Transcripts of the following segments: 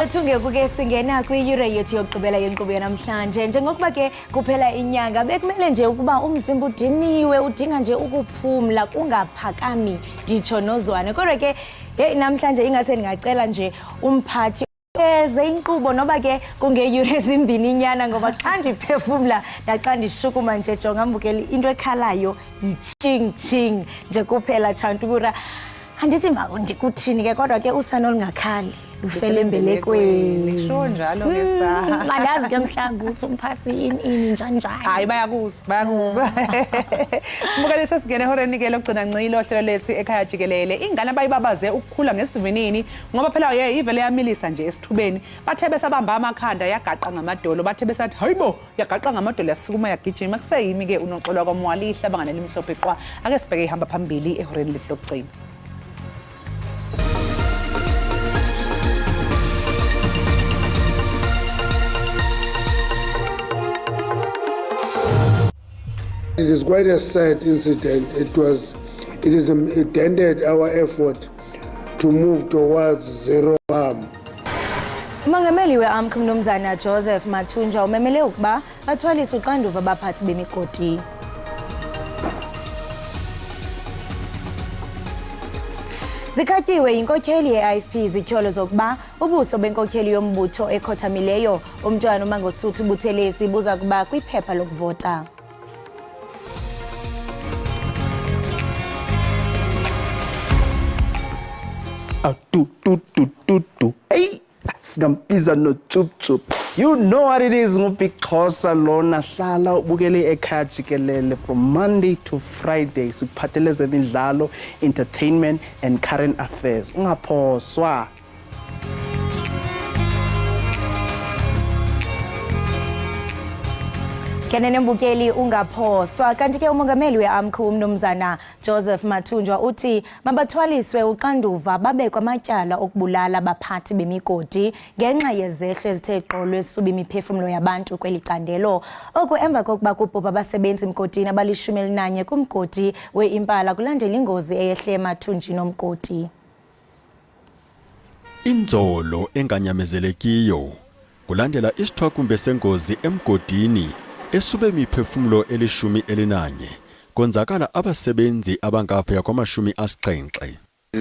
Mathunge kuke singena kwi-yure yethu yokugqibela yenkqubo yanamhlanje. Njengokuba ke kuphela inyanga bekumele nje ukuba umzimba udiniwe, udinga nje ukuphumla kungaphakami nditsho nozwane. Kodwa ke namhlanje ingase ndingacela nje umphathi eze inkqubo noba ke kungeyure ezimbini inyana ngoba xa ndiphefumla naxa ndishukuma nje jonga mbukeli into ekhalayo yi-ching nje kuphela chantukura. Andithi ndikuthini ke kodwa ke usana olungakhali lufele embelekweni. Ngisho njalo ke sa. Mangazi ke mhlawumbe uthi umphathi ini njani. Hayi bayakuzwa. Mbukeli sesingene ehoreni ke lokugcina ncilo ohlelo lethu ekhaya jikelele. Ingane abayibabaze ukukhula ngesivinini ngoba phela ivele yamilisa nje esithubeni. Bathe besabamba amakhanda yagaqa ngamadolo. Bathe besathi hayibo yagaqa ngamadolo yasukuma yagijima kuseyimi ke unoxolwa kwamwalihla abanganele imhlophe qwa. Ake sibheke ihamba phambili ehoreni lethu lokugcina. It is quite a sad incident. It ended our effort to move towards zero harm. Umongameli we-AMCU Mnumzana Joseph Mathunja umemele ukuba bathwalise uxanduva abaphathi bemikoti. Zikhatyiwe inkokheli ye-IFP zityholo zokuba ubuso benkokheli yombutho ekhothamileyo umntwana uMangosuthu Buthelezi buza kuba kwiphepha lokuvota. Hey, singambiza no chup. You know what it is ngubig Xhosa lona hlala ubukele ekhaya jikelele from Monday to Friday sikuphathele zemidlalo, entertainment and current affairs. Ungaphoswa. Kenene mbukeli ungaphoswa kanti ke umongameli we-AMCU Mnumzana Joseph Mathunja uthi mabathwaliswe uxanduva babekwa amatyala okubulala abaphathi bemigodi ngenxa yezehlo ezithe gqolo esuba imiphefumlo yabantu kweli candelo. Oku emva kokuba kubhubha abasebenzi mgodini abali-11 kumgodi we-Impala kulandela ingozi eyehle eMathunji nomgodi. Inzolo enganyamezelekiyo kulandela isithwakumbe sengozi emgodini esube imiphefumulo eli-11 konzakala abasebenzi abangaphaya kwama-70.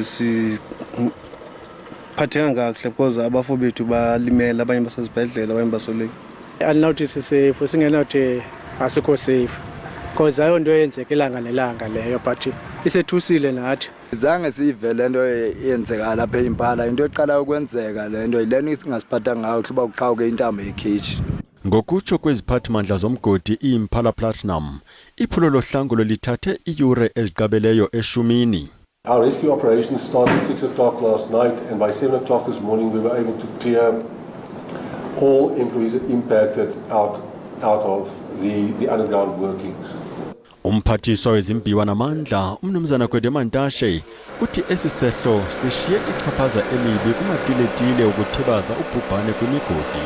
Siphatheka kahle because abafo bethu balimela abanye basezibhedlela abanye basoleki. Andinothi sisafe singenothi asikho safe because ayo nto yenzeka ilanga nelanga leyo but isethusile nathi. Zange sivele into yenzeka lapha eImpala into eqala ukwenzeka le nto yilena isingasiphatha ngayo kuba uqhawuke intambo yekhichi. Ngokutsho kweziphathimandla zomgodi iImpala Platinum, iphulo lohlangulo lithathe iyure eziqabeleyo eshumini. Our rescue operation started 6 o'clock last night and by 7 o'clock this morning we were able to clear all employees impacted out of the underground workings. Umphathiswa wezimbiwa namandla umnumzana Kwedemantashe uthi esisehlo sishiye ichaphaza elibi kumatiletile ukuthibaza ubhubhane kwimigodi.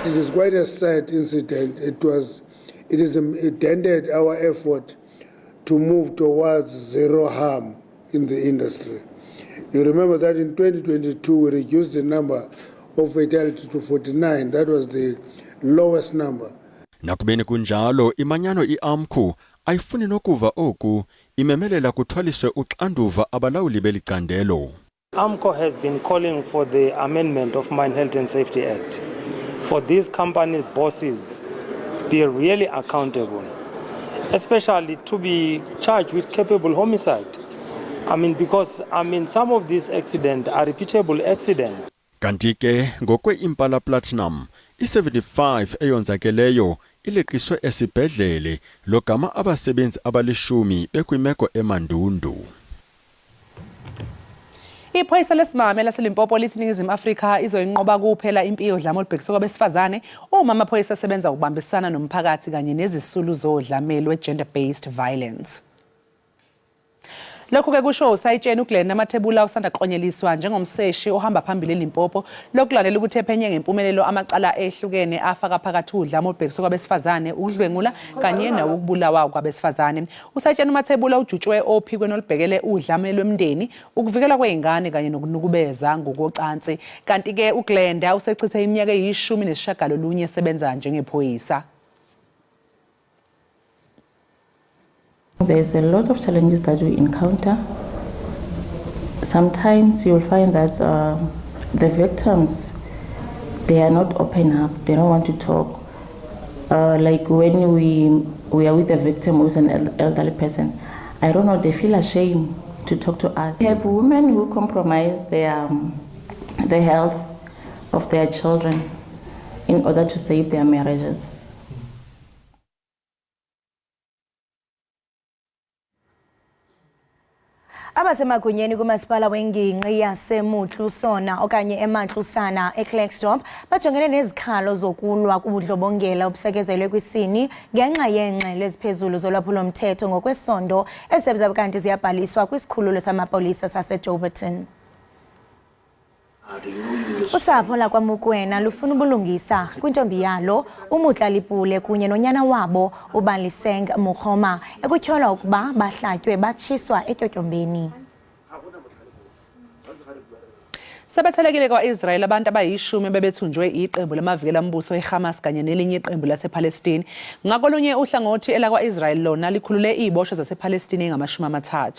It is quite a sad incident. It ended our effort to move towards zero harm in the industry. You remember that in 2022 we reduced the number of fatalities to 49. That was the lowest number. Nakubeni kunjalo imanyano iAMCU ayifuni nokuva oku imemelela kuthwaliswe uxanduva abalawuli belicandelo. AMCU has been calling for the amendment of Mine Health and Safety Act. For these company bosses be really accountable, especially to be charged with culpable homicide. Because some of these accidents are repeatable accidents. Kanti ke ngokwe-Impala Platinum, i-75 eyonzakeleyo ileqiswe esibhedlele logama abasebenzi abali-10 bekwimeko emandundu. Iphoyisa lesimame laseLimpopo lithi iNingizimu Afrika izoyinqoba kuphela impi yodlame olubhekiswe kwabesifazane uma amaphoyisa asebenza ukubambisana nomphakathi kanye nezisulu zodlame lwe-gender-based violence. Lokho ke kusho usayitshena uGlenn amathebula usanda qonyeliswa njengomseshi ohamba phambili eLimpopo lokulandela ukuthi ephenye ngempumelelo amacala ehlukene afaka phakathi udlame olubhekiswe kwabesifazane ukudlwengula kanye nawukubulawa kwabesifazane. Usayitshena amathebula ujutshwe ophikweni olubhekele udlame lwemndeni ukuvikela kwezingane kanye nokunukubeza ngokocansi. Kanti ke uGlenn usechithe iminyaka e19 esebenza njengephoyisa. There's a lot of challenges that we encounter. Sometimes you'll find that the victims, they are not open up, they don't want to talk. Like when we are with a victim who's an elderly person, I don't know, they feel ashamed to talk to us. We have women who compromise the health of their children in order to save their marriages. Abasemagunyeni kumasipala wengingqi yaseMutlu Sona okanye eMantlusana eKlerksdorp bajongene nezikhalo zokulwa kubudlobongela obusekezelwe kwisini ngenxa yengxelo eziphezulu zolwaphulo-mthetho ngokwesondo ezisebenza kanti ziyabhaliswa kwisikhululo samapolisa saseJoburton. Usapho lakwaMukwena lufuna ubulungisa kwintombi yalo uMutla Lipule kunye nonyana wabo uBaliseng Mukhoma ekutyholwa ukuba bahlatywe batshiswa etyotyombeni. Sebethelekile kwa-Israel abantu abayishumi bebethunjwe iqembu lamavikela mbuso eHamas kanye nelinye iqembu lasePalestine. Ngakolunye uhlangothi elakwa-Israel lona likhulule iziboshwa zasePalestine ezingama-30.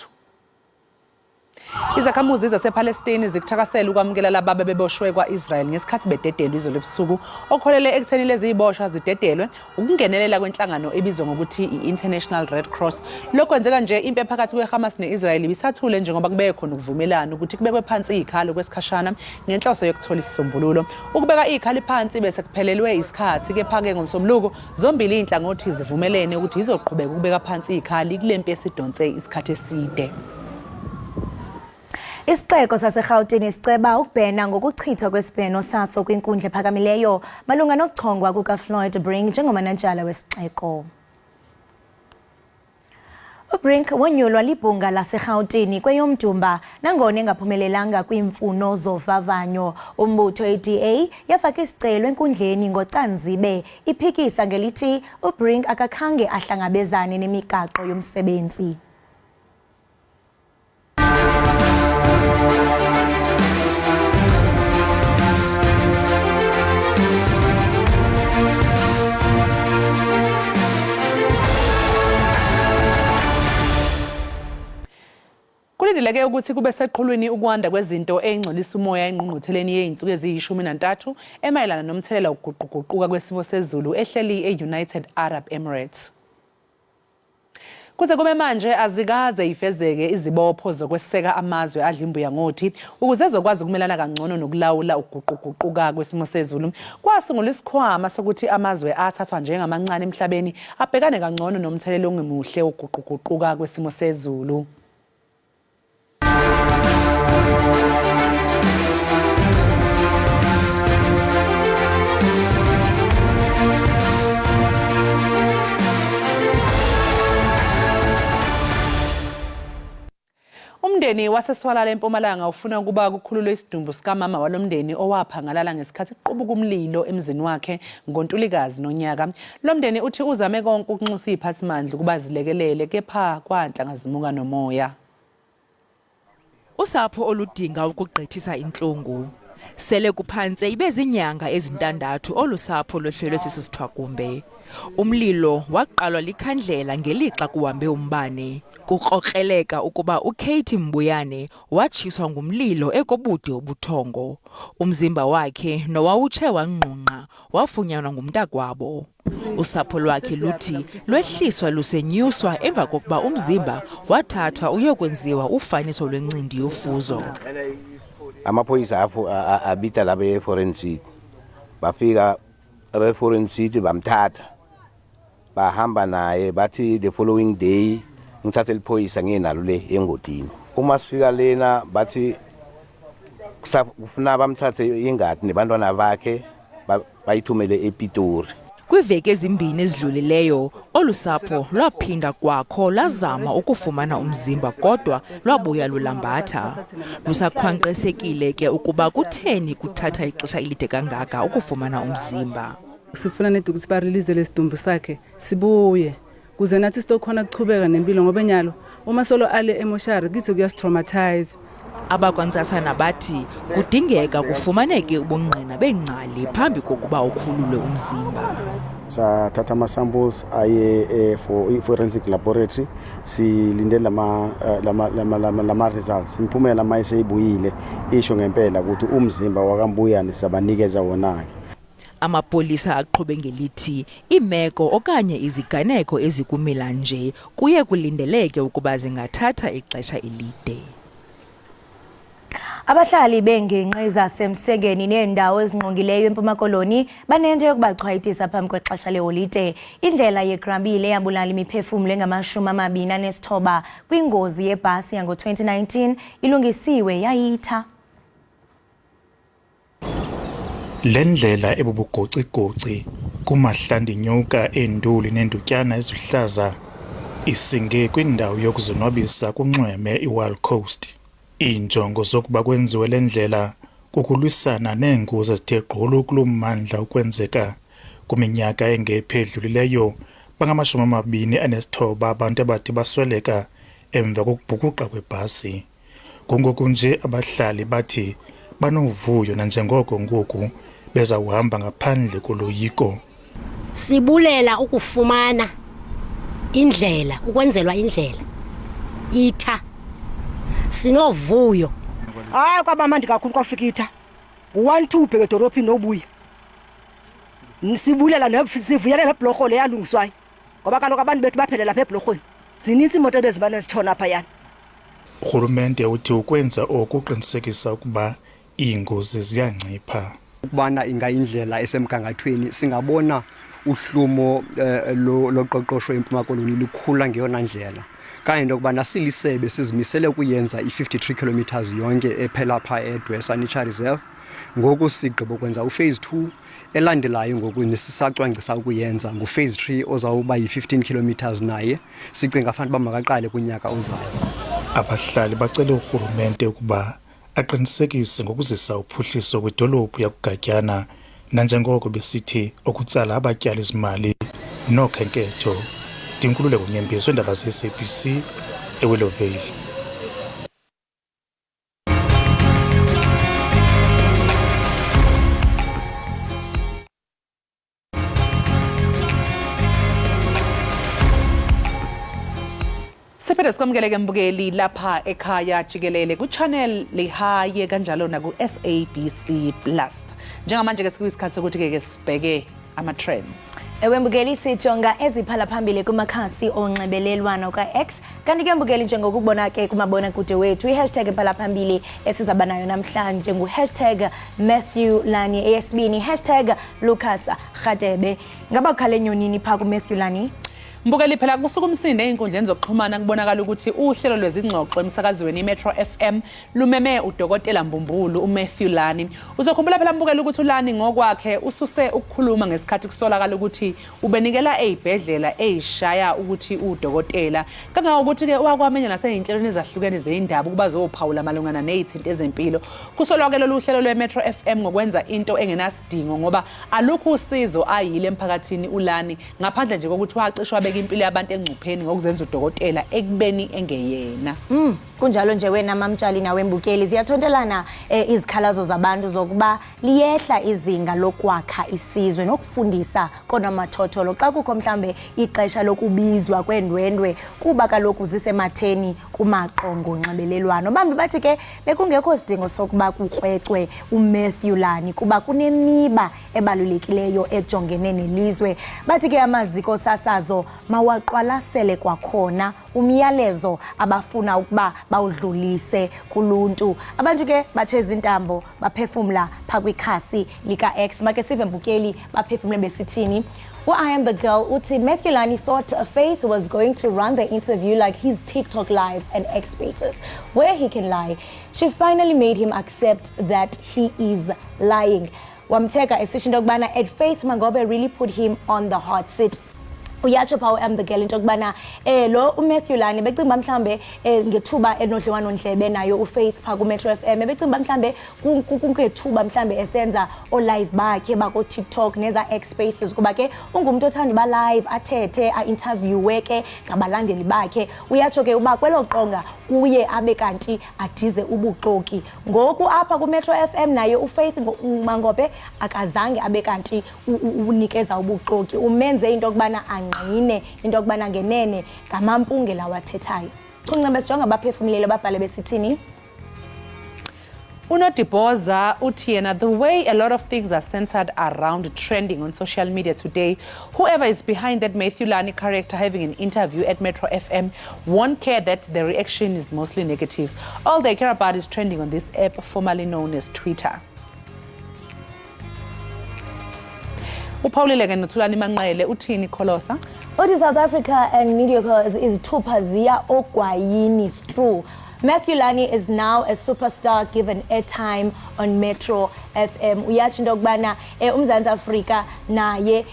Izakhamuzi zasePalestine zikuthakasela ukwamukela laba beboshwe kwa-Israel ngesikhathi bededelwe izolo ebusuku okholele ekutheni lezi ziboshwa zidedelwe ukungenelela kwenhlangano ebizwa ngokuthi i-International Red Cross. Lokwenzeka nje impi phakathi kweHamas neIsrael ibisathule njengoba kubeke khona ukuvumelana ukuthi kubekwe phansi izikhalo kwesikhashana ngenhloso yokuthola isisombululo. Ukubeka izikhali phansi bese kuphelelwe isikhathi kephake ngomsombuluko zombili inhlangothi zivumelene ukuthi izoqhubeka ukubeka phansi izikhali kulempi esidonse isikhathi eside. Isixeko saseGauteng siceba ukubhena ngokuchithwa kwesibheno saso kwinkundla ephakamileyo malunga nokuchongwa kukaFloyd Brink njengomanenjala wesixeko. uBrink wonyulwa libhunga laseGauteng kweyomdumba nangona engaphumelelanga kwiimfuno zovavanyo. Umbutho ADA yafaka isicelo enkundleni ngoCanzibe iphikisa ngelithi uBrink akakhange ahlangabezane nemigaqo yomsebenzi. Kulindeleke ukuthi kube seqhulwini ukwanda kwezinto ezingcolisa umoya engqungqutheleni yeinsuku eziyi-13 emayelana nomthelela wokuguquguquka kwesimo sezulu ehleli e-United Arab Emirates. Kuze kube manje azikaze ifezeke izibopho zokweseka amazwe adla imbuya ngothi ukuze ezokwazi ukumelana kangcono nokulawula ukuguquguquka kwesimo sezulu. Kwasungulwa isikhwama sokuthi amazwe athathwa njengamancane emhlabeni abhekane kangcono nomthelela ongemuhle wokuguquguquka kwesimo sezulu. Umndeni waseswalala eMpumalanga ufuna ukuba kukhululwe isidumbu sikamama walomndeni owaphangalala ngesikhathi kuqubuka umlilo emzini wakhe ngoNtulikazi nonyaka. Lo mndeni uthi uzame konke ukunxusa iziphathimandla ukuba zilekelele kepha kwanhla ngazimuka nomoya. Usapho oludinga ukugqithisa inhlungu sele kuphanse ibezinyanga ezintandathu olusapho lohlelwe sisithwakumbe. Umlilo waqalwa likhandlela ngelixa kuhambe umbane. Kukrokreleka ukuba uKate Mbuyane watshiswa ngumlilo ekobude obuthongo. Umzimba wakhe nowawutshe wanqunqa wafunyanwa ngumntakwabo. Usapho lwakhe luthi lwehliswa lusenyuswa emva kokuba umzimba wathathwa uyokwenziwa ufaniso lwencindi yofuzo. Amaphoyisa apho abita labe eforensic bafika eforensic bamthatha bahamba naye bathi the following day ngithathe liphoyisa ngenalo le engodini. Uma sifika lena bathi kufuna bamthathe ingadi nebantwana bakhe bayithumele ePitori. Kwiveki ezimbini ezidlulileyo, olusapho lwaphinda kwakho lazama ukufumana umzimba kodwa lwabuya lulambatha. Lusakhwankqesekile ke ukuba kutheni kuthatha ixesha elide kangaka ukufumana umzimba. Sifuna nedi ukuthi barelease lesidumbu sakhe sibuye kuze nathi sitokhona ukuchubeka nempilo ngoba enyalo uma solo ale emoshari kithi kuyastraumatize. Abakwantsasana bathi kudingeka kufumaneke ubungqina bengcali phambi kokuba ukhululwe umzimba. Sathatha ama-samples aye for forensic laboratory silinde lama results. Imiphumela mayiseyibuyile isho ngempela ukuthi umzimba wakambuyane sabanikeza wona. Amapolisa aqhube ngelithi imeko okanye iziganeko ezikumila nje kuye kulindeleke ukuba zingathatha ixesha elide. Abahlali bengingqi zasemsekeni neendawo ezingqongileyo eMpuma Koloni banento yokubachwayitisa phambi kwexesha leholide. Indlela yeGrabile eyabulala imiphefumlo engama-29 kwingozi yebhasi yango-2019 ilungisiwe yayitha. Le ndlela ebubugoci-goci kumahlandinyuka enduli nendutyana ezihlaza isinge kwindawo yokuzonwabisa kunxweme iWild Coast. Iinjongo zokuba kwenziwe le ndlela kukulwisana neengozi ezithe gqolo kulo mmandla ukwenzeka kwiminyaka engephedlulileyo bangama-29 abantu abathi basweleka emva kokubhukuqa kwebhasi. Kungoku nje abahlali bathi banovuyo nanjengoko ngoku bezawuhamba ngaphandle koloyiko. Sibulela ukufumana indlela, ukwenzelwa indlela itha sinovuyo. Hayi kwabamandi kakhulu kwafikitha 1-2 ubheke edorophini nobuya. Sibulela nesivuyela nebhlorho leyalungiswayo ngoba kaloku abantu bethu baphelela lapha ebhlorhweni. Zinintsi imoto ezibana zitshona apha yana. Urhulumente uthi ukwenza oku uqinisekisa ukuba iingozi ziyancipha. Ukubana ingayindlela esemgangathweni singabona uhlumo loqoqosho eMpuma Koloni likhula ngeyona ndlela. Kanye nokubana silisebe sizimisele ukuyenza i-53 kilometers yonke ephela pha eDwesa Nature Reserve. Ngoku sigqibo kwenza uphase 2 elandelayo ngoku nisisacwangcisa ukuyenza nguphase 3 ozawuba yi-15 kilometers naye sicinga fanele uba makaqale kunyaka ozayo. Abahlali bacele urhulumente ukuba aqinisekise ngokuzisa uphuhliso kwidolophu yakuGatyana nanjengoko besithi okutsala abatyali izimali nokhenketho. Dinkululeko Nyembiso, Iindaba ze-SABC eWillowvale. Siphinde sikwamukele ke mbukeli lapha ekhaya Jikelele ku-channel lihaye kanjalo naku-SABC Plus. Njengamanje ke sikuyisikhathi sokuthi ke sibheke ama-trends. Ewe mbukeli sijonga eziphala phambili kumakhasi onxibelelwano ka-X kanti ke mbukeli njengokubona ke kumabonakude wethu i-hashtag ephala phambili esizaba nayo namhlanje ngu-hashtag Matthew Lani eyesibini hashtag Lucas Radebe. Ngaba ukhale nyonini pha ku-Matthew Lani? Mbukeli phela kusuka umsinde einkundleni zokuxhumana kubonakala ukuthi uhlelo lwezingxoxo emsakazweni iMetro FM lumeme udokotela Mbumbulu uMatthew Lani. Uzokhumbula phela mbukeli ukuthi uLani ngokwakhe ususe ukukhuluma ngesikhathi kusolakala ukuthi ubenikela ezibhedlela ezishaya ukuthi udokotela. Kangangokuthi ke wakwamenya naseyinhlelweni ezahlukene zeindaba ukuba zophawula malungana nezithinto ezempilo. Kusolakala lolu hlelo lweMetro FM ngokwenza into engenasidingo ngoba alukho usizo ayile emphakathini uLani ngaphandle nje kokuthi wacishwa impilo yabantu engcupheni ngokuzenza udokotela ekubeni engeyena. Kunjalo nje wena mamtshali nawe mbukeli ziyathontelana izikhalazo zabantu zokuba liyehla izinga lokwakha isizwe nokufundisa konomathotholo xa kukho mhlambe ixesha lokubizwa kwendwendwe kuba kaloku zisematheni kumaqongo onxibelelwano. Bambi bathi ke bekungekho sidingo sokuba kukrwecwe uMatthew Lani kuba kunemiba ebalulekileyo ejongene nelizwe. Bathi ke amaziko sasazo mawaqwalasele kwakhona umyalezo abafuna ukuba bawudlulise kuluntu. Abantu ke bathe izintambo baphefumla pha kwikhasi lika X make sive mbukeli baphefumle besithini. Well, I am the girl. Uti Matthew Lani thought Faith was going to run the interview like his TikTok lives and X spaces, where he can lie. She finally made him accept that he is lying. wamtheka esisho into yokubana at Faith Mangobe really put him on the hot seat. Uyatsho pha the girl into yokubana lo uMatthew Lani becinga mhlambe ngethuba enodliwano ndlebe nayo uFaith pha ku Metro FM becinga mhlambe kungethuba mhlambe esenza o live bakhe bako TikTok neza X Spaces kuba ke ungumuntu othanda ba live athethe a interview weke ngabalandeli bakhe uyatsho ke uba kwelo qonga uye abe kanti adize ubuxoki ngoku apha ku Metro FM naye uFaith Mangobe akazange abe kanti unikeza ubuxoki umenze into yokubana ngqine into yokubana ngenene ngamampunge lawathethayo Chunqembe sijonga abaphefumleli ababhale besithini Unodiboza uthi yena the way a lot of things are centered around trending on social media today, whoever is behind that Matthew Lani character having an interview at Metro FM won't care that the reaction is mostly negative. All they care about is trending on this app formerly known as Twitter. Uphawulile ke nothulani Manqele uthini Kholosa? Uthi South Africa and media is thupha ogwayini is true. Matthew Lani is now a superstar given airtime on Metro FM. Uyatsho into yokubana uMzantsi Afrika naye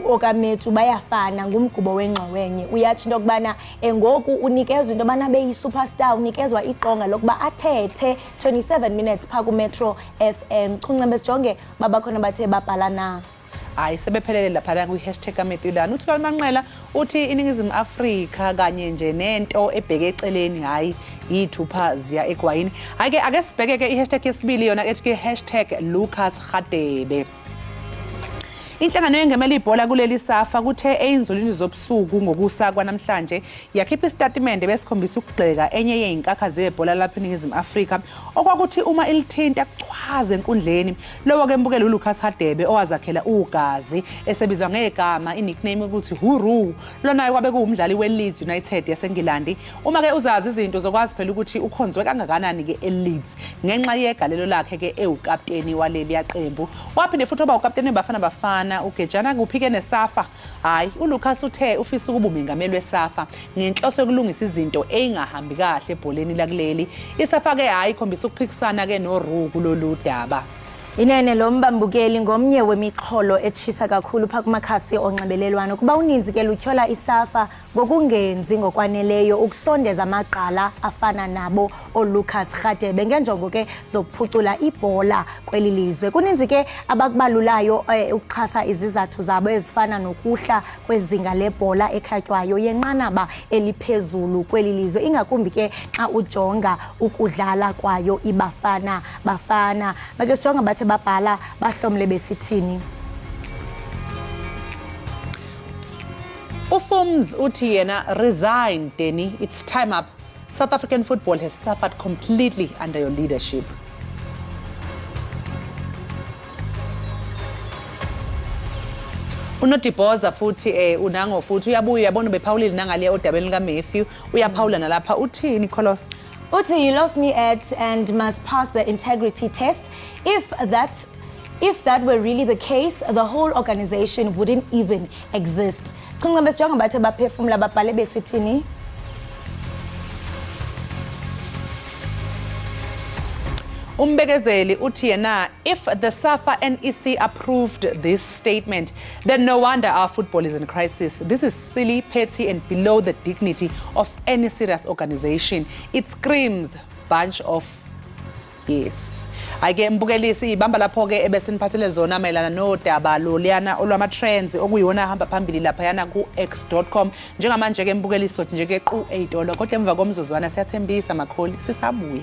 okamethu bayafana ngumgubo wengxowenye. Uyatsho into yokubana ngoku unikezwe into yobana be yi-superstar unikezwa iqonga lokuba athethe 27 minutes pha ku Metro FM. Chunqembe sijonge babakhona bathe babhala na. Hayi sebephelele lapha ku #Matthew Lani uthula Manqela uthi iningizimu Afrika kanye nje nento ebheke eceleni hayi yithupha ziya egwayini ake sibheke ke yesibili yona ethi ke #Lucas Radebe Inhlangano yengemela ibhola kuleli safa kuthe einzulwini zobusuku ngokusa kwanamhlanje yakhipha istatimende besikhombisa ukugxeka enye yezinkakha zebhola lapha eningizimu Afrika okwakuthi uma ilithinta kuchwaze enkundleni lowo ke mbukela uLucas Radebe owazakhela ugazi esebizwa ngegama inickname ukuthi Huru lona kwabe kuumdlali weLeeds United yaseNgilandi uma ke uzazi izinto zokwazi phela ukuthi ukhonzwe kangakanani ke eLeeds ngenxa yegalelo lakhe ke ewukapteni waleli yaqembu waphinde futhi oba ukapteni bafana ugejana kuphike nesafa hayi uLucas uthe ufisa ukuba umengameli wesafa ngenhloso yokulungisa izinto eingahambi kahle ebholeni lakuleli isafa ke hayi ikhombisa ukuphikisana ke noRuku loludaba Inene lo mbambukeli ngomnye wemixholo etshisa kakhulu pha kumakhasi onxibelelwano kuba uninzi ke lutyhola isafa ngokungenzi ngokwaneleyo ukusondeza amagqala afana nabo oLucas Radebe ngenjongo ke zokuphucula ibhola kweli lizwe kuninzi ke abakubalulayo ukuxhasa izizathu zabo ezifana nokuhla kwezinga lebhola ekhatywayo yenqanaba eliphezulu kweli lizwe ingakumbi ke xa ujonga ukudlala kwayo ibafana make sijonga bathe babhala bahlomle besithini Ufums uthi yena resign Denny it's time up South African football has suffered completely under your leadership Unodiboza futhi unango futhi uyabuya yabona bephawulile nangale odabeni lika Matthew uyaphawula nalapha uthini Kholos Uthi you lost me at and must pass the integrity test if that were really the case the whole organization wouldn't even exist Chunqembe sijonga bathe baphefumula babhale besithini Umbekezeli uthi yena if the SAFA NEC approved this statement then no wonder our football is in crisis this is silly petty and below the dignity of any serious organization it screams bunch of yes Ake mbukelisi ibamba lapho ke ebesiniphathele zona mayelana nodaba loliyana olwama trends okuyiwona hamba phambili lapha yana ku x.com njengamanje ke mbukelisi nje ke qu 8 dollars kodwa emva komzuzwana siyathembisa makholi sisabuya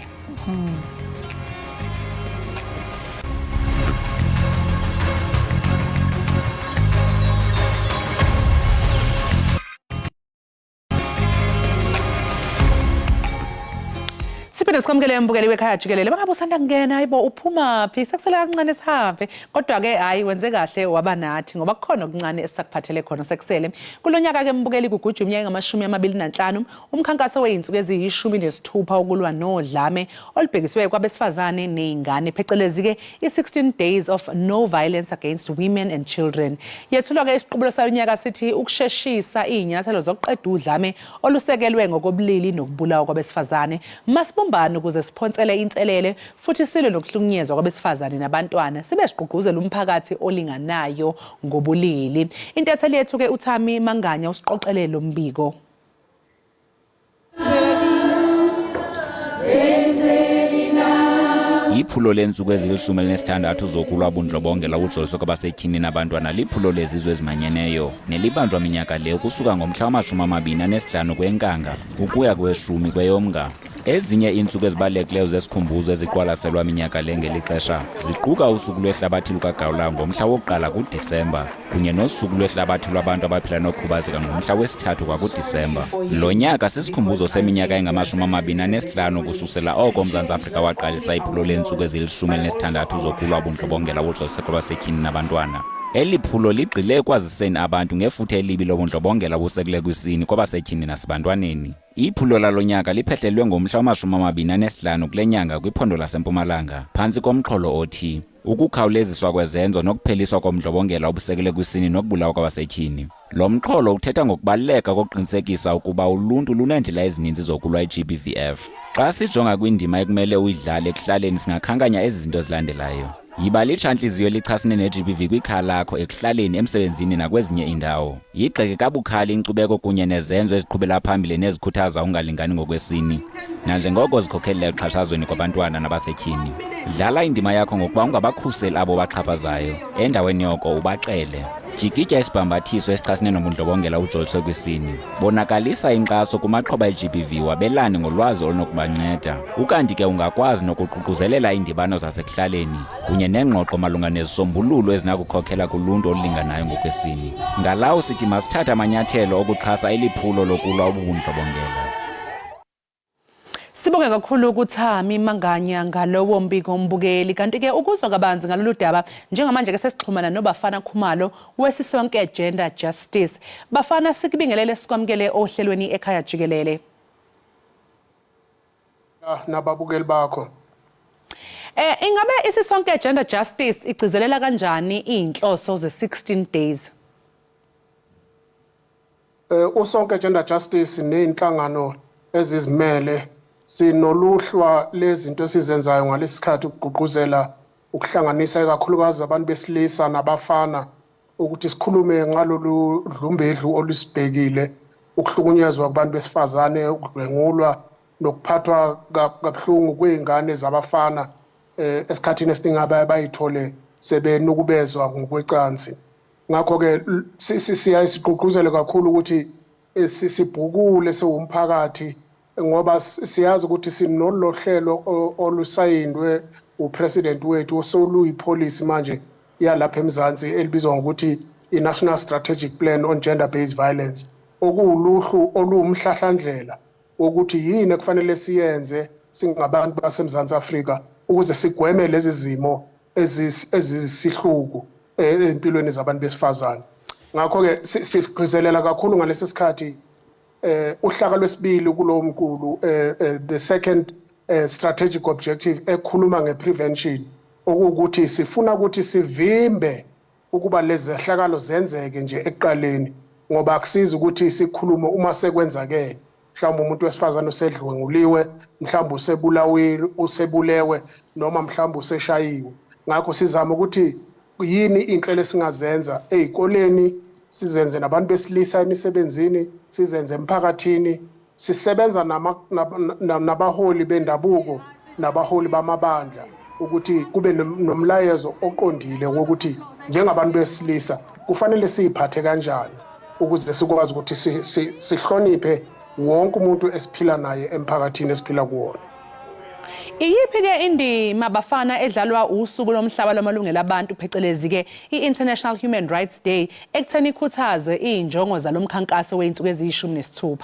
Siphinde sikwamukele mbukeli wekhaya Jikelele bangabe usanda kungena hayibo uphuma phi sekusela kancane sihambe kodwa ke hayi wenze kahle waba nathi ngoba kukhona okuncane esakuphathele khona sekusele kulonyaka ke mbukeli kugujwa iminyaka ngamashumi 25 umkhankaso weinsuku eziyishumi-6 ukulwa nodlame olubhekiswe kwabesifazane nezingane phecelezi ke i16 days of no violence against women and children yethulwa ke isiqubulo salonyaka sithi ukusheshisa inyathelo zokuqeda udlame olusekelwe ngokobulili nokubulawa kwabesifazane masibumba emihlanu ukuze siphonsele inselele futhi silwe nokuhlukunyezwa kwabesifazane nabantwana sibe siqugquzela umphakathi olinganayo ngobulili. Intatheli yethu ke uThami Manganya usiqoqelele lo mbiko. Iphulo lensuku ezili-16 zokulwa ubundlobongela obujoliswe kwabasetyhini nabantwana liphulo lezizwe ezimanyeneyo nelibanjwa minyaka le ukusuka ngomhla wama-25 kweNkanga ukuya kwe-10 kweyoMnga. Ezinye iintsuku ezibalulekileyo zesikhumbuzo eziqwalaselwa minyaka le ngeli xesha ziquka usuku lwehlabathi lukagawulayo ngomhla wokuqala kuDisemba kunye nosuku lwehlabathi lwabantu abaphila nokukhubazeka ngomhla wesi-3 kwakuDisemba. Lo nyaka sisikhumbuzo seminyaka engama-25 ukususela oko uMzantsi Afrika waqalisa iphulo leentsuku ezili-16 zokulwa ubundlobongela obujoliswe kwabasetyhini nabantwana. Eli phulo ligxile ekwaziseni abantu ngefuthe elibi lobundlobongela obusekele kwisini kwabasetyhini nasebantwaneni. Iphulo lalo nyaka liphehlelwe ngomhla wama-25 kule nyanga kwiphondo laseMpumalanga phantsi komxholo othi ukukhawuleziswa kwezenzo nokupheliswa komdlobongela obusekele kwisini nokubulawa kwabasetyhini. Lo mxholo uthetha ngokubaluleka kokuqinisekisa ukuba uluntu luneendlela ezininzi zokulwa i-GBVF. Xa sijonga kwindima ekumele uyidlale ekuhlaleni singakhankanya ezi zinto zilandelayo. Yiba litshantliziyo elichasene ne-GBV kwikhala lakho ekuhlaleni emsebenzini nakwezinye indawo. Yigxeke kabukhali inkcubeko kunye nezenzo eziqhubela phambili nezikhuthaza ungalingani ngokwesini nanjengoko zikhokhelela ekuxhatshazweni kwabantwana nabasetyhini. Dlala indima yakho ngokuba ungabakhuseli abo baxhaphazayo, endaweni yoko ubaqele. Jikitya isibhambathiso esichasene nobundlobongela obujoliswe kwisini. Bonakalisa inkxaso kumaxhoba e-GBV wabelane ngolwazi olunokubanceda. Ukanti ke ungakwazi nokuququzelela indibano zasekuhlaleni kunye nengxoxo malunga nezisombululo ezinakukhokhela kuluntu olulinganayo ngokwesini. Ngalawo sithi masithathe amanyathelo okuxhasa eli phulo lokulwa ubundlobongela. Sibonge kakhulu kuThami Manganya ngalowo mbiko mbukeli. Kanti ke ukuzwa kabanzi ngalolu daba njengamanje ke sesixhumana noBafana Khumalo wesisonke Gender Justice. Bafana sikubingelele sikwamukele ohlelweni Ekhaya Jikelele. Nababukeli bakho. Ingabe isisonke Gender Justice igcizelela kanjani inhloso ze-16 days? Usonke Gender Justice nezinhlangano ezizimele sinoluhlwa lezinto esizenzayo ngalesikhathi ukugqugquzela ukuhlanganisa ekakhulukazi abantu besilisa nabafana ukuthi sikhulume ngalolu dlumbedlu olusibhekile ukuhlukunyezwa kwabantu besifazane ukudlwengulwa nokuphathwa kabuhlungu kwezingane zabafana esikhathini esiningi bayithole sebenukubezwa ngokwecansi. Ngakho ke siyayigqugquzela kakhulu ukuthi sibhukule siwumphakathi ngoba siyazi ukuthi sinolo hlelo olusayindwe upresident wethu osoluyipolicy manje yalapha eMzansi elibizwa ngokuthi i-National Strategic Plan on Gender Based Violence okuwuluhlu oluwumhlahlandlela ukuthi yini ekufanele siyenze singabantu baseMzansi Afrika ukuze sigweme lezi zimo ezisihluku empilweni zabantu besifazane. Ngakho ke sigcizelela kakhulu ngalesi sikhathi uhlaka lwesibili kulo mkhulu the second strategic objective ekhuluma ngeprevention okuwukuthi sifuna ukuthi sivimbe ukuba lezi zehlakalo zenzeke nje ekuqaleni ngoba akusiza ukuthi sikhulume uma sekwenzakele mhlawumbe umuntu wesifazane usedlwenguliwe mhlawumbe usebulewe noma mhlawumbe useshayiwe. Ngakho sizama ukuthi yini inhlelo esingazenza ezikoleni sizenze nabantu besilisa emisebenzini sizenze emphakathini sisebenza nabaholi bendabuko nabaholi bamabandla ukuthi kube nomlayezo oqondile wokuthi njengabantu besilisa kufanele siyiphathe kanjani ukuze sikwazi ukuthi sihloniphe wonke umuntu esiphila naye emphakathini esiphila kuwona. Iyiphi ke indima Bafana edlalwa usuku lomhlaba lwamalungelo abantu phecelezi ke i-International Human Rights Day ekutheni ikhuthaze injongo zalomkhankaso weinsuku eziyi-16?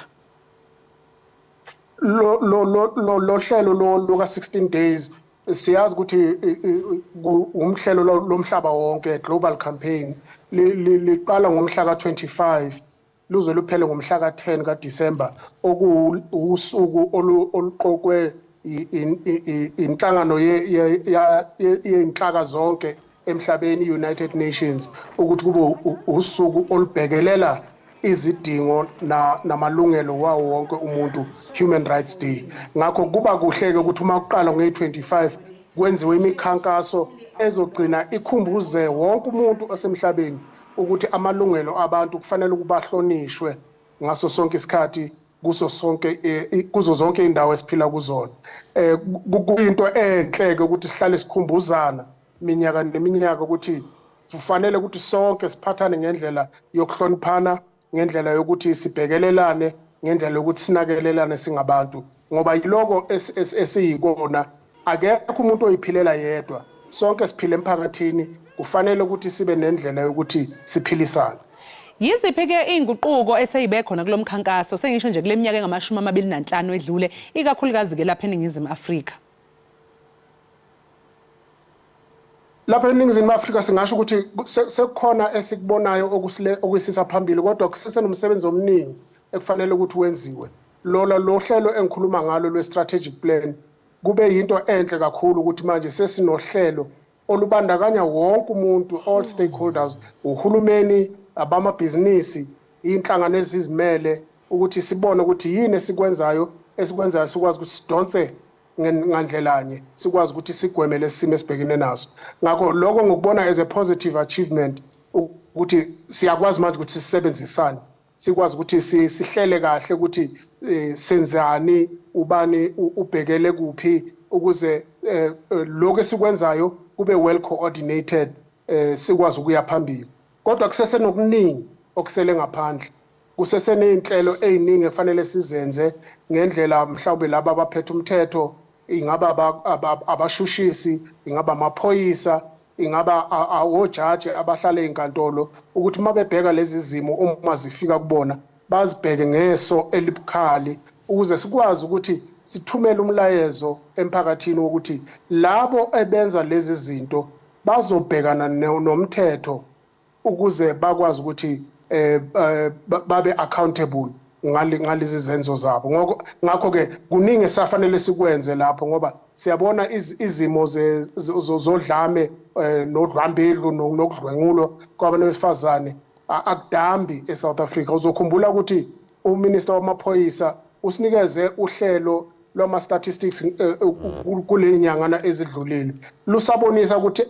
Lo hlelo luka 16 days siyazi ukuthi umhlelo lomhlaba wonke global campaign liqala ngomhla ka-25 luze luphele ngomhla ka-10 kaDisemba okuwusuku oluqokwe inhlangano yeinhlaka zonke emhlabeni United Nations ukuthi kube usuku olubhekelela izidingo namalungelo wawo wonke umuntu, Human Rights Day. Ngakho kuba kuhle-ke ukuthi uma kuqala nge-25 kwenziwe imikhankaso ezogcina ikhumbuze wonke umuntu osemhlabeni ukuthi amalungelo abantu kufanele ukuba ahlonishwe ngaso sonke isikhathi kuzo zonke indawo esiphila kuzona. Kuyinto enhle-ke ukuthi sihlale sikhumbuzana minyaka neminyaka ukuthi kufanele ukuthi sonke siphathane ngendlela yokuhloniphana, ngendlela yokuthi sibhekelelane, ngendlela yokuthi sinakelelane singabantu, ngoba yiloko esiyikona. Akekho umuntu oyiphilela yedwa, sonke siphile emphakathini, kufanele ukuthi sibe nendlela yokuthi siphilisane. Yiziphi-ke iy'nguquko eseyibe khona kulo mkhankaso sengisho nje kule minyaka engama-25 edlule, ikakhulukazi-ke lapha eNingizimu Afrika? Lapha eNingizimu Afrika singasho ukuthi sekukhona esikubonayo okuyisisa phambili, kodwa kusesenomsebenzi omningi ekufanele ukuthi wenziwe. Lo hlelo engikhuluma ngalo lwe-strategic plan kube yinto enhle kakhulu ukuthi manje sesinohlelo olubandakanya wonke umuntu, all stakeholders, uhulumeni, abamabhizinisi, iy'nhlangano ezizimele, ukuthi sibone ukuthi yini esikwenzayo sikwazi ukuthi sidonse ngandlelanye, sikwazi ukuthi sigwemele isimo esibhekene naso. Ngakho lokho ngikubona as a positive achievement ukuthi siyakwazi manje ukuthi sisebenzisane, sikwazi ukuthi sihlele kahle ukuthi senzani, ubani ubhekele kuphi, ukuze lokho esikwenzayo kube well coordinated, sikwazi ukuya phambili. Kodwa kusesenokuningi okusele ngaphandle, kuseseney'nhlelo ey'ningi efanele sizenze ngendlela mhlawumbe laba abaphethe umthetho, ingaba abashushisi, ingaba amaphoyisa, ingaba ojaji abahlala ey'nkantolo, ukuthi uma bebheka lezi zimo uma zifika kubona bazibheke ngeso elibukhali, ukuze sikwazi ukuthi sithumele umlayezo emphakathini wokuthi labo ebenza lezi zinto bazobhekana nomthetho ukuze bakwazi ukuthi babe accountable ngalezi zenzo zabo. Ngakho-ke kuningi safanele sikwenze lapho, ngoba siyabona izimo zodlame nodlambedlu nokudlwengulo kwabantu besifazane akudambi eSouth Africa. Uzokhumbula ukuthi uminister wamaphoyisa usinikeze uhlelo lwama-statistics kule nyangana ezidlulile, lusabonisa ukuthi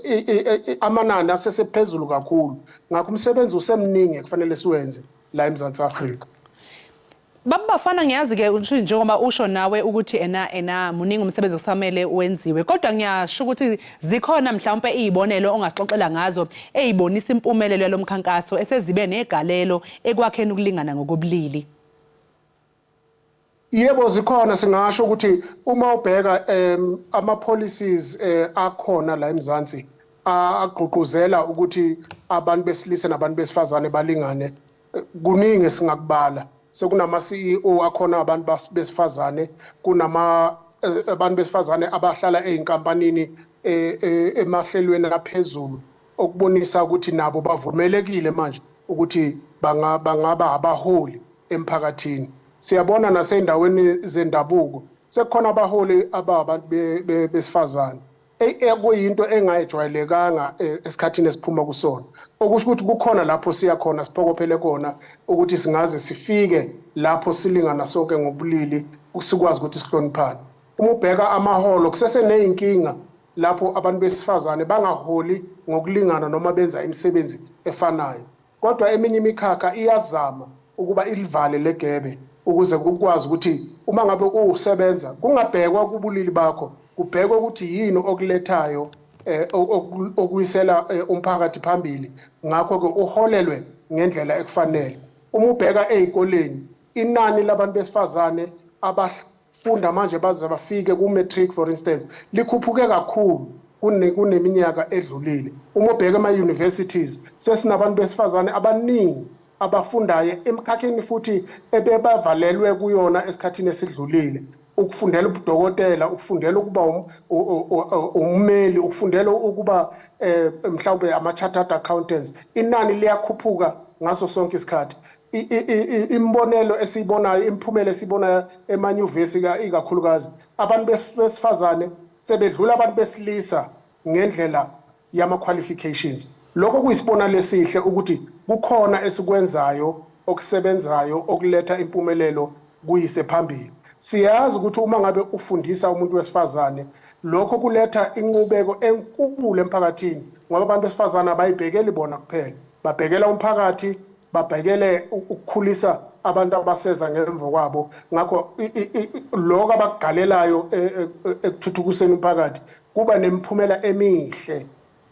amanani asesephezulu kakhulu. Ngakho umsebenzi usemningi kufanele siwenze la eMzantsi Afrika. Bafana ngiyazi-ke njengoba usho nawe ukuthi ena muningi umsebenzi okusamele wenziwe, kodwa ngiyasho ukuthi zikhona mhlawumpe iy'bonelo ongasixoxela ngazo ey'bonisa impumelelo yalo mkhankaso esezibe negalelo ekwakheni ukulingana ngokobulili. Yebo zikhona, singasho ukuthi uma ubheka ama-policies akhona la eMzansi agqugquzela ukuthi abantu besilisa nabantu besifazane balingane, kuningi singakubala. Sekunama-CEO akhona abantu besifazane, abantu besifazane abahlala ey'nkampanini emahlelweni aphezulu, okubonisa ukuthi nabo bavumelekile manje ukuthi bangaba abaholi emphakathini. Siyabona nasey'ndaweni zendabuko sekukhona abaholi ababantu besifazane, ekuyinto engayijwayelekanga esikhathini esiphuma kusona, okusho ukuthi kukhona lapho siya khona siphokophele khona ukuthi singaze sifike lapho silingana sonke ngobulili, sikwazi ukuthi sihloniphane. Uma ubheka amaholo kuseseney'nkinga lapho abantu besifazane bangaholi ngokulingana noma benza imisebenzi efanayo, kodwa eminye imikhakha iyazama ukuba ilivale legebe ukuze kukwazi ukuthi uma ngabe usebenza kungabhekwa kubulili bakho, kubhekwe ukuthi yini okulethayo okuyisela umphakathi phambili, ngakho-ke uholelwe ngendlela ekufanele. Uma ubheka ey'koleni inani labantu besifazane abafunda manje baze bafike ku-matric for instance likhuphuke kakhulu kuneminyaka edlulile. Uma ubheka ema-universities sesinabantu besifazane abaningi abafundayo emkhakheni futhi ebebavalelwe kuyona esikhathini esidlulile, ukufundela ubudokotela, ukufundela ukuba ummeli, ukufundela ukuba mhlawumbe ama-chartered accountants. Inani liyakhuphuka ngaso sonke isikhathi. Imbonelo esiyibonayo, imiphumela esiyibonayo emanyuvesi ikakhulukazi, abantu besifazane sebedlula abantu besilisa ngendlela yama-qualifications. Lokho kuyisibonelo esihle ukuthi kukhona esikwenzayo okusebenzayo okuletha impumelelo kuyise phambili. Siyazi ukuthi uma ngabe ufundisa umuntu wesifazane lokho kuletha inqubeko enkulu emphakathini ngoba abantu besifazane abayibhekeli bona kuphela, babhekela umphakathi, babhekele ukukhulisa abantu abaseza ngemva kwabo. Ngakho lokho abakugalelayo ekuthuthukiseni umphakathi kuba nemiphumela emihle.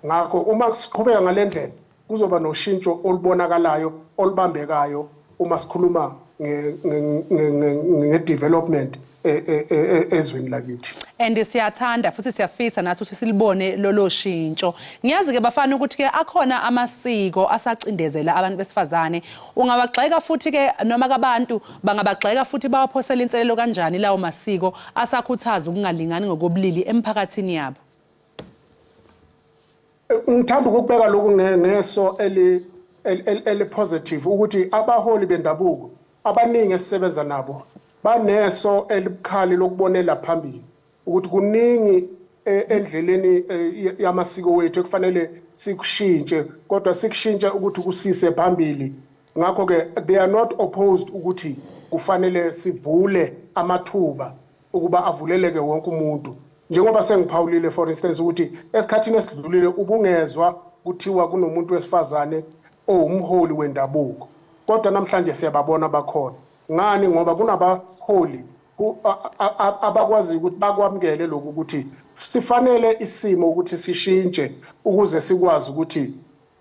Ngakho uma siqhubeka ngalendlela kuzoba noshintsho olubonakalayo olubambekayo uma sikhuluma nge-development ezweni lakithi. And siyathanda futhi siyafisa nathi ukuthi silibone lolo shintsho. Ngiyazi ke bafana ukuthi ke akhona amasiko asacindezela abantu besifazane. Ungawagxeka futhi ke noma abantu bangabagxeka futhi bawaphosela inselelo kanjani lawo masiko asakhuthaza ukungalingani ngokobulili emphakathini yabo. Ngithanda ukubeka lokhu ngeso eli positive ukuthi abaholi bendabuko abaningi esisebenza nabo baneso elibukhali lokubonela phambili ukuthi kuningi endleleni yamasiko wethu ekufanele sikushintshe kodwa sikushintshe ukuthi kusise phambili. Ngakho ke they are not opposed ukuthi kufanele sivule amathuba ukuba avuleleke wonke umuntu. Njengoba sengiphawulile for instance ukuthi esikhathini esidlulile ubungezwa kuthiwa kunomuntu wesifazane owumholi wendabuko, kodwa namhlanje siyababona bakhona. Ngani? Ngoba kunabaholi abakwazi ukuthi bakwamukele lokhu ukuthi sifanele isimo ukuthi sishintshe ukuze sikwazi ukuthi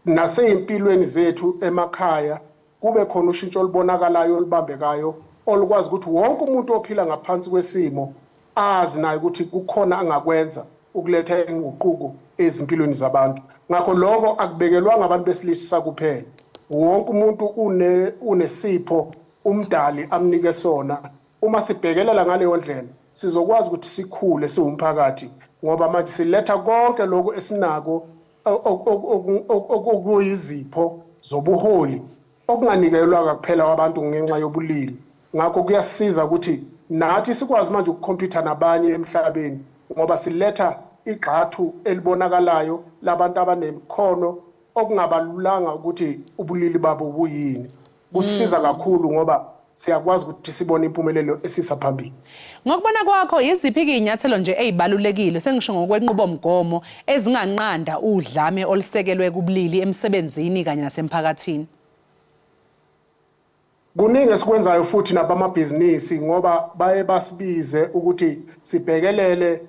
nasempilweni zethu emakhaya kube khona ushintsho olubonakalayo olubambekayo olukwazi ukuthi wonke umuntu ophila ngaphansi kwesimo azi naye ukuthi kukhona angakwenza ukuletha inguquko ezimpilweni zabantu. Ngakho lokho akubekelwanga abantu besilisa kuphela, wonke umuntu unesipho umdali amnike sona. Uma sibhekelela ngaleyo ndlela sizokwazi ukuthi sikhule siwumphakathi ngoba manje siletha konke lokho esinako okuyizipho zobuholi okunganikelwa kuphela kwabantu ngenxa yobulili. Ngakho kuyasiza ukuthi nathi sikwazi manje ukukhompyutha nabanye emhlabeni ngoba siletha igxathu elibonakalayo labantu abanemkhono okungabalulanga ukuthi ubulili babo buyini. Kusisiza kakhulu ngoba siyakwazi ukuthi sibone impumelelo esisaphambili. Ngokubona kwakho iziphi ke inyathelo nje ezibalulekile sengisho ngokwenqubomgomo ezinganqanda udlame olusekelwe kubulili emsebenzini kanye nasemphakathini? Kuningi esikwenzayo futhi nabamabhizinisi ngoba baye basibize ukuthi sibhekelele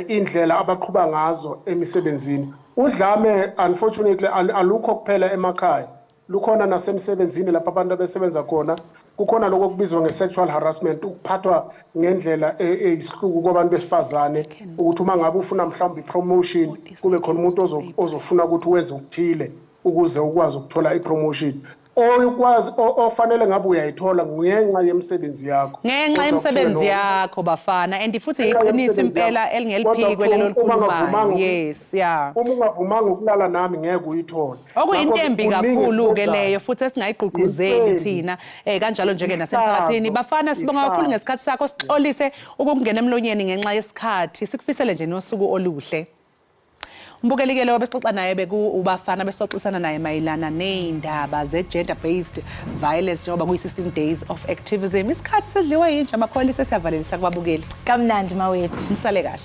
indlela abaqhuba ngazo emisebenzini. Udlame unfortunately alukho kuphela emakhaya, lukhona nasemsebenzini lapha abantu abesebenza khona. Kukhona lokho kubizwa nge-sexual harassment, ukuphathwa ngendlela eyisihluku kwabantu besifazane ukuthi uma ngabe ufuna mhlawumbe i-promotion kube khona umuntu ozofuna ukuthi wenze ukuthile ukuze ukwazi ukuthola i-promotion. Oyikwazi ofanele ngabe uyayithola ngenxa yemsebenzi yakho. Ngenxa yemsebenzi yakho bafana and futhi iqinisa impela elingeliphiko lelo likhulumayo. Yes, yeah. Uma ungavumanga ukulala nami ngeke uyithola. Okuyintembi kakhulu ke leyo futhi esingayigqugquzeli thina kanjalo nje ke nasemphakathini. Bafana sibonga kakhulu ngesikhathi sakho, sixolise ukungena emlonyeni ngenxa yesikhathi. Sikufisele nje nosuku oluhle. Umbukelike lo besixoxa naye beku ubafana besoxisana naye mayilana neindaba ze-gender based violence njengoba kuyi-16 days of activism. Isikhathi sedliwe yintsha amakholisi esiyavalelisa kubabukeli. Kamnandi mawethu. Nisale kahle.